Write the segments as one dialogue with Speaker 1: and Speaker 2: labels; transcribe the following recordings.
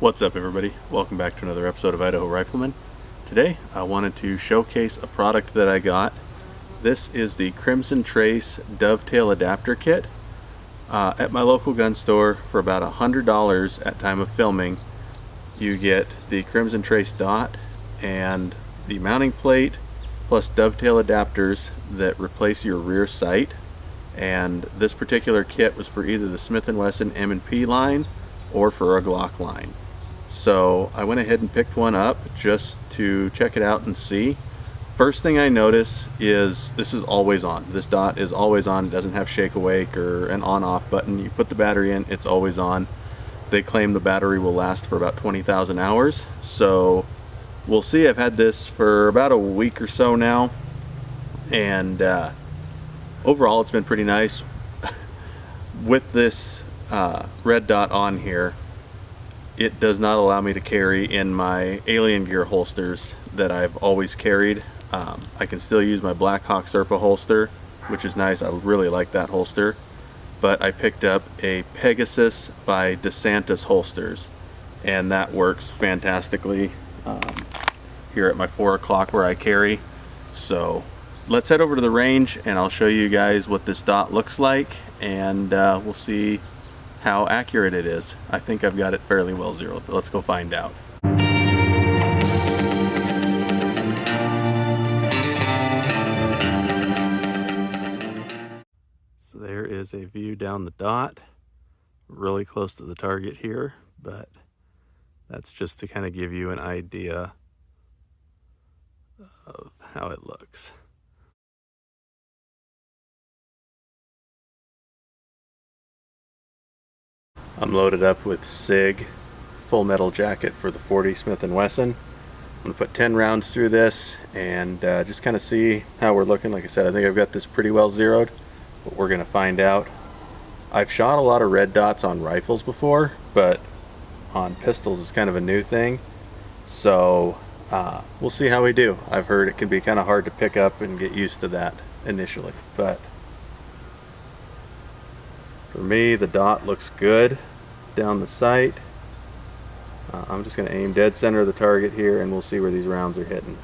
Speaker 1: What's up, everybody? Welcome back to another episode of Idaho Rifleman. Today I wanted to showcase a product that I got. This is the Crimson Trace Dovetail Adapter Kit. At my local gun store for about $100 at time of filming. You get the Crimson Trace dot and the mounting plate plus dovetail adapters that replace your rear sight. And this particular kit was for either the Smith & Wesson M&P line or for a Glock line. So I went ahead and picked one up just to check it out and see. First thing I notice is this is always on. This dot is always on. It doesn't have shake awake or an on-off button. You put the battery in, it's always on. They claim the battery will last for about 20,000 hours. So we'll see. I've had this for about a week or so now. And overall it's been pretty nice. With this red dot on here, it does not allow me to carry in my alien gear holsters that I've always carried. I can still use my Black Hawk Serpa holster, which is nice. I really like that holster. But I picked up a Pegasus by DeSantis holsters, and that works fantastically here at my 4 o'clock where I carry. So let's head over to the range and I'll show you guys what this dot looks like, and we'll see how accurate it is. I think I've got it fairly well zeroed, but let's go find out. So there is a view down the dot, really close to the target here, but that's just to kind of give you an idea of how it looks. I'm loaded up with SIG full metal jacket for the 40 Smith & Wesson. I'm going to put 10 rounds through this and just kind of see how we're looking. Like I said, I think I've got this pretty well zeroed, but we're going to find out. I've shot a lot of red dots on rifles before, but on pistols it's kind of a new thing. So we'll see how we do. I've heard it can be kind of hard to pick up and get used to that initially, but for me the dot looks good down the sight. I'm just going to aim dead center of the target here and we'll see where these rounds are hitting.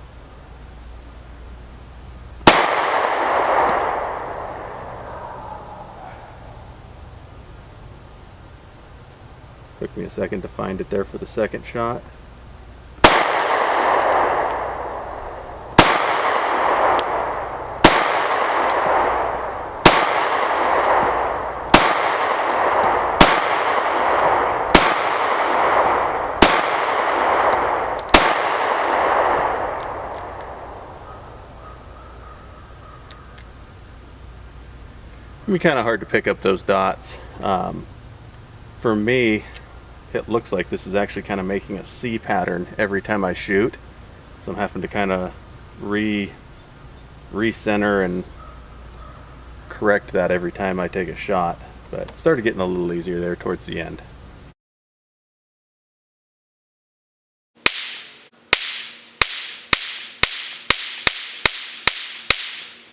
Speaker 1: Took me a second to find it there for the second shot. It can be kind of hard to pick up those dots. For me, it looks like this is actually kind of making a C pattern every time I shoot. So I'm having to kind of recenter and correct that every time I take a shot. But it started getting a little easier there towards the end.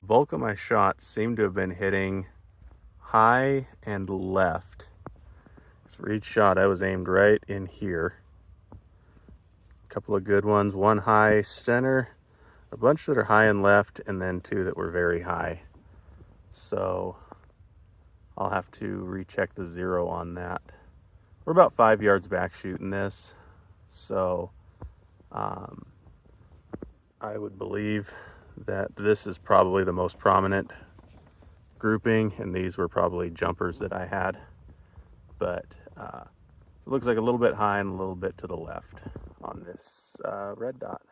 Speaker 1: The bulk of my shots seem to have been hitting high and left. For each shot I was aimed right in here. A couple of good ones, one high center, a bunch that are high and left, and then 2 that were very high. So I'll have to recheck the zero on that. We're about 5 yards back shooting this, so I would believe that this is probably the most prominent grouping, and these were probably jumpers that I had. But it looks like a little bit high and a little bit to the left on this red dot.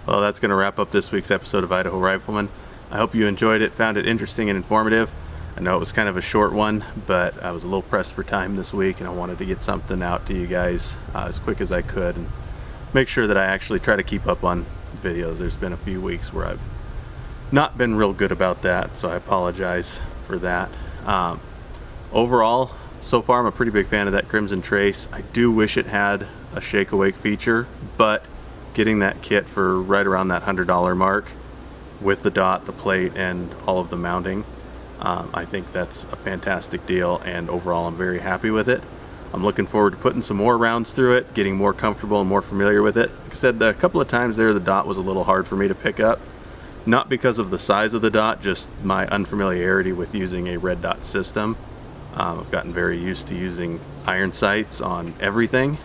Speaker 1: Well, that's going to wrap up this week's episode of Idaho Rifleman. I hope you enjoyed it, found it interesting and informative. I know it was kind of a short one, but I was a little pressed for time this week and I wanted to get something out to you guys as quick as I could and make sure that I actually try to keep up on videos. There's been a few weeks where I've not been real good about that, so I apologize for that. Overall, so far I'm a pretty big fan of that Crimson Trace. I do wish it had a shake awake feature, but getting that kit for right around that $100 mark with the dot, the plate, and all of the mounting I think that's a fantastic deal, and overall I'm very happy with it. I'm looking forward to putting some more rounds through it, getting more comfortable and more familiar with it. Like I said, a couple of times there the dot was a little hard for me to pick up. Not because of the size of the dot, just my unfamiliarity with using a red dot system. I've gotten very used to using iron sights on everything,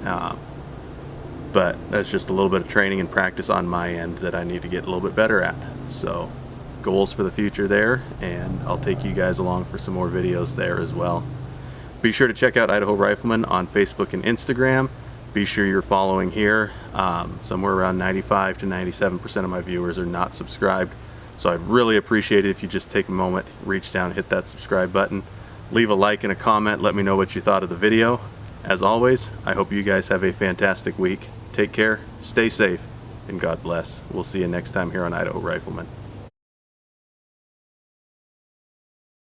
Speaker 1: but that's just a little bit of training and practice on my end that I need to get a little bit better at. So goals for the future there, and I'll take you guys along for some more videos there as well. Be sure to check out Idaho Rifleman on Facebook and Instagram. Be sure you're following here. Somewhere around 95 to 97% of my viewers are not subscribed, so I'd really appreciate it if you just take a moment, reach down, hit that subscribe button, leave a like and a comment, let me know what you thought of the video. As always, I hope you guys have a fantastic week. Take care, stay safe, and God bless. We'll see you next time here on Idaho Rifleman.